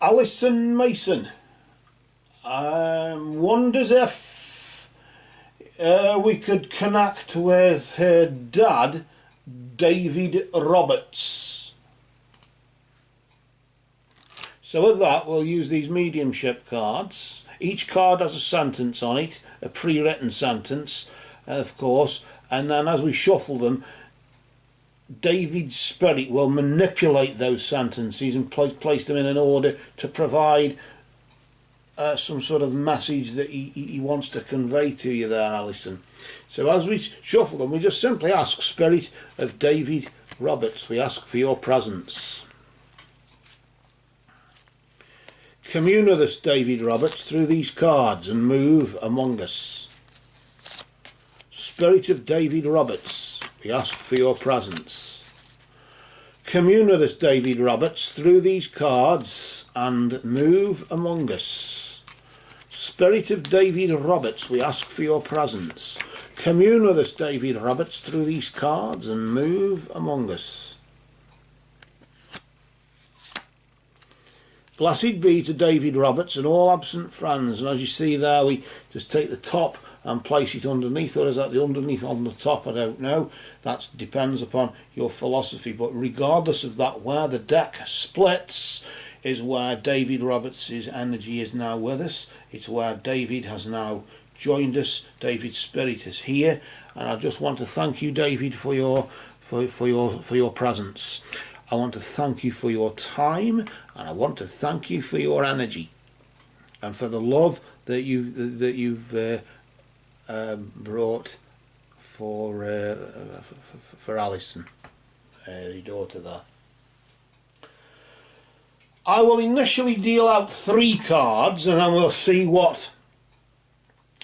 Alison Mason wonders if we could connect with her dad, David Roberts. So with that, we'll use these mediumship cards. Each card has a sentence on it, a pre-written sentence, of course, and then as we shuffle them, David's spirit will manipulate those sentences and place them in an order to provide some sort of message that he wants to convey to you there, Alison. So as we shuffle them, we just simply ask, Spirit of David Roberts, we ask for your presence. Commune with us, David Roberts, through these cards and move among us. Spirit of David Roberts, we ask for your presence. Commune with us, David Roberts, through these cards and move among us. Spirit of David Roberts, we ask for your presence. Commune with us, David Roberts, through these cards and move among us. Blessed be to David Roberts and all absent friends. And as you see there, we just take the top and place it underneath, or is that the underneath on the top? I don't know. That depends upon your philosophy. But regardless of that, where the deck splits is where David Roberts' energy is now with us. It's where David has now joined us. David's spirit is here, and I just want to thank you, David, for your presence. I want to thank you for your time, and I want to thank you for your energy and for the love that you've brought for Alison, your daughter there. I will initially deal out 3 cards, and then we'll see what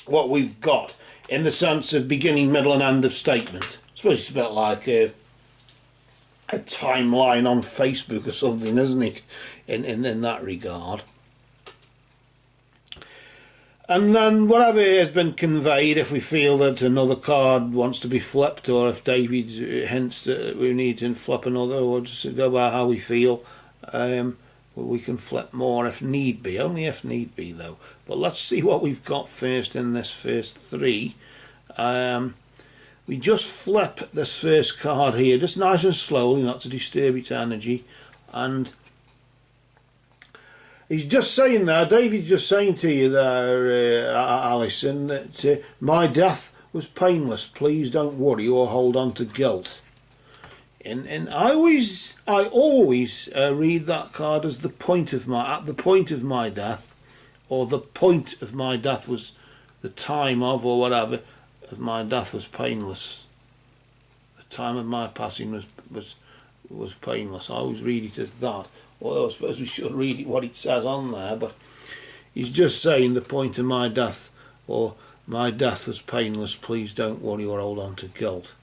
we've got in the sense of beginning, middle, and end of statement. I suppose it's a bit like a timeline on Facebook or something, isn't it, in that regard. And then whatever has been conveyed, if we feel that another card wants to be flipped, or if David hints that we need to flip another, we'll just go by how we feel. We can flip more if need be, only if need be though. But let's see what we've got first in this first 3. We just flip this first card here, just nice and slowly, not to disturb its energy. And he's just saying there, David's just saying to you there, Alison, that my death was painless. Please don't worry or hold on to guilt. And I always read that card as at the point of my death, or the point of my death was the time of, or whatever, of my death was painless. The time of my passing was painless. I always read it as that. Although I suppose we should read it what it says on there, but he's just saying the point of my death, or my death was painless, please don't worry or hold on to guilt.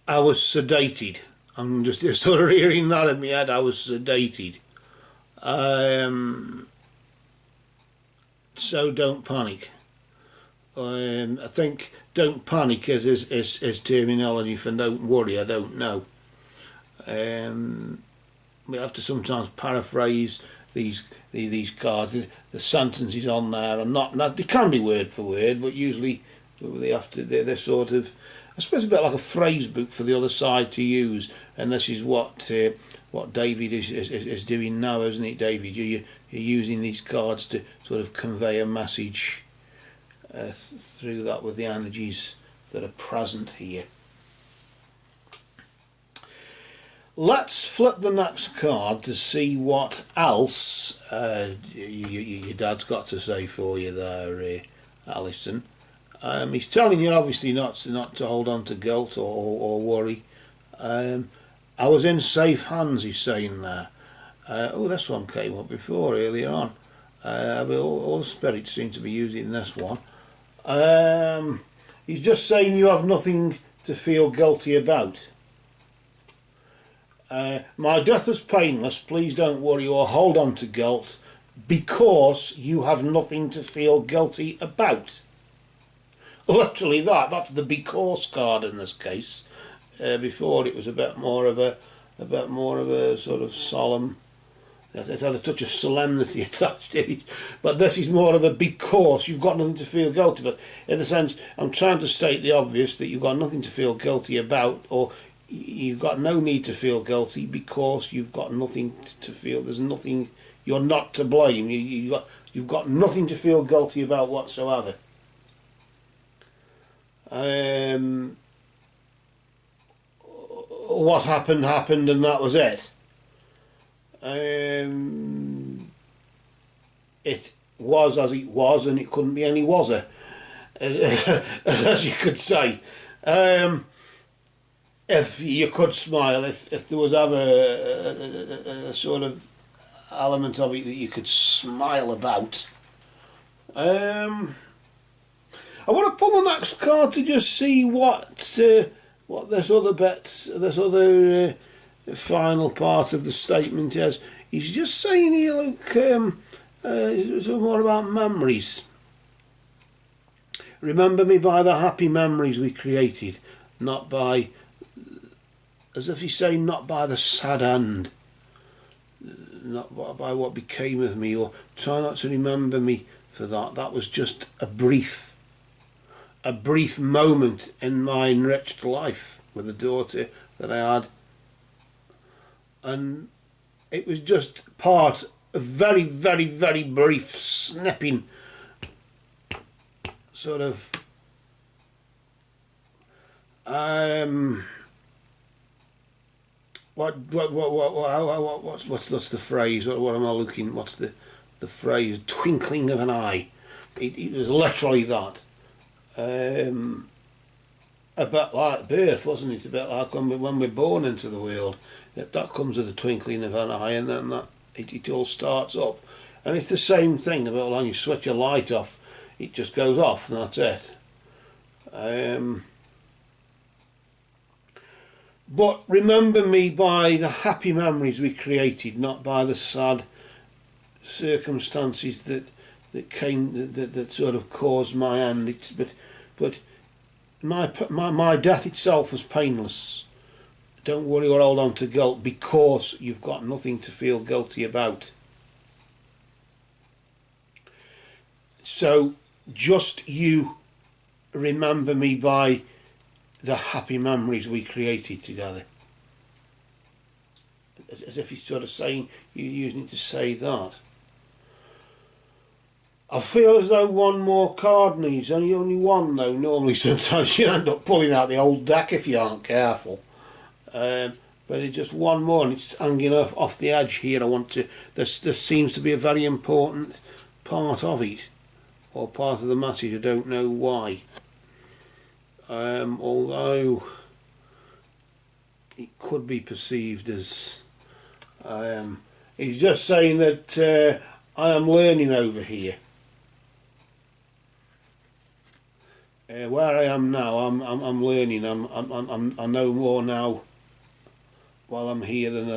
I was sedated. I'm just sort of hearing that in my head. I was sedated. So don't panic. I think don't panic is terminology for don't worry, I don't know. We have to sometimes paraphrase these cards. The sentences on there are not they can be word for word, but usually they're sort of, I suppose, a bit like a phrase book for the other side to use. And this is what David is doing now, isn't it, David? You're using these cards to sort of convey a message through that with the energies that are present here. Let's flip the next card to see what else your dad's got to say for you there, Alison. He's telling you obviously not to hold on to guilt or worry. I was in safe hands, he's saying there. Oh, this one came up before earlier on. All the spirits seem to be using this one. He's just saying you have nothing to feel guilty about. My death is painless, please don't worry or hold on to guilt, because you have nothing to feel guilty about. Literally that's the because card in this case. Before it was a bit more of a sort of solemn It had a touch of solemnity attached to it. But this is more of a because you've got nothing to feel guilty about. In the sense, I'm trying to state the obvious that you've got nothing to feel guilty about, or you've got no need to feel guilty because you've got nothing to feel. There's nothing. You're not to blame. You've got nothing to feel guilty about whatsoever. What happened, and that was it. It was as it was, and it couldn't be any wasser, as you could say. If you could smile, if there was ever a sort of element of it that you could smile about. I want to pull the next card to just see what this other bit, this other final part of the statement is. He's just saying here, look, it's more about memories. Remember me by the happy memories we created, not by, as if he's saying, not by the sad end, not by what became of me, or try not to remember me for that. That was just a brief moment in my enriched life with a daughter that I had, and it was just part of very, very, very brief, snipping sort of what's the phrase? What am I looking? What's the phrase? Twinkling of an eye. It was literally that. A bit like birth, wasn't it? A bit like when we're born into the world. That comes with a twinkling of an eye, and then it all starts up. And it's the same thing. About when you switch a light off, it just goes off, and that's it. But remember me by the happy memories we created, not by the sad circumstances that came that sort of caused my end. But my death itself was painless. Don't worry or hold on to guilt, because you've got nothing to feel guilty about. So just you remember me by the happy memories we created together. As if he's sort of saying, you're using it to say that. I feel as though one more card needs, only one though. Normally sometimes you end up pulling out the old deck if you aren't careful. But it's just one more, and it's hanging off the edge here. There seems to be a very important part of it, or part of the message. I don't know why. Although it could be perceived as he's just saying that I am learning over here. Where I am now, I'm learning. I know more now while I'm here than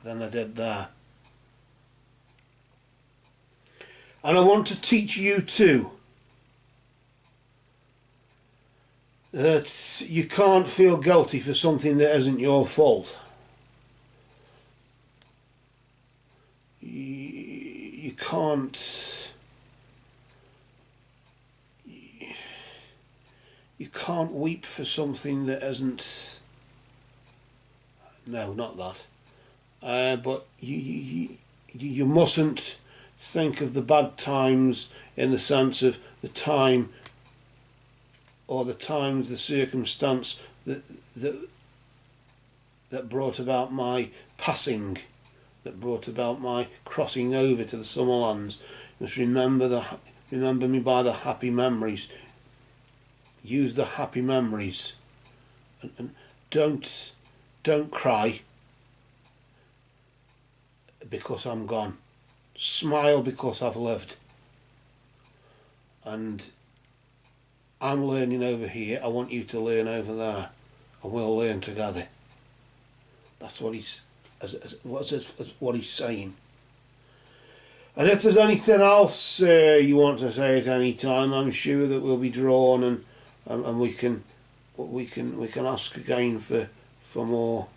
I did there. And I want to teach you too that you can't feel guilty for something that isn't your fault. You can't. You can't weep for something that isn't. No, not that. But you mustn't think of the bad times in the sense of the time, or the times, the circumstance that brought about my passing, that brought about my crossing over to the Summerlands. You must remember me by the happy memories. Use the happy memories, and don't cry because I'm gone. Smile because I've lived, and I'm learning over here. I want you to learn over there, and we'll learn together. That's what he's what he's saying. And if there's anything else you want to say at any time, I'm sure that we'll be drawn, and we can ask again for more.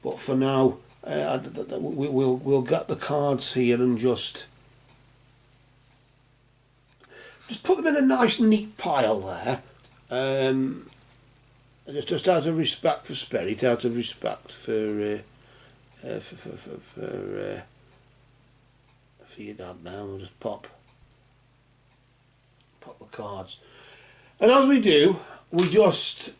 But for now, we'll get the cards here and just put them in a nice neat pile there. Just out of respect for Spirit, out of respect for your dad. Now we'll just pop the cards, and as we do, we just,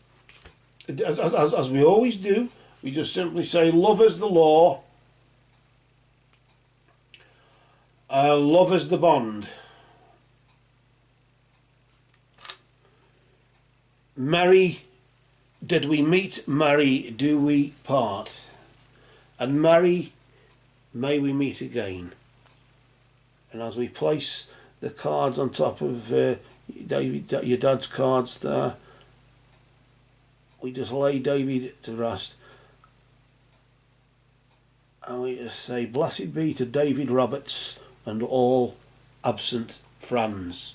as we always do, we just simply say, love is the law, love is the bond, marry did we meet, marry do we part, and marry may we meet again. And as we place the cards on top of David, your dad's cards there, we just lay David to rest, and we just say, blessed be to David Roberts and all absent friends.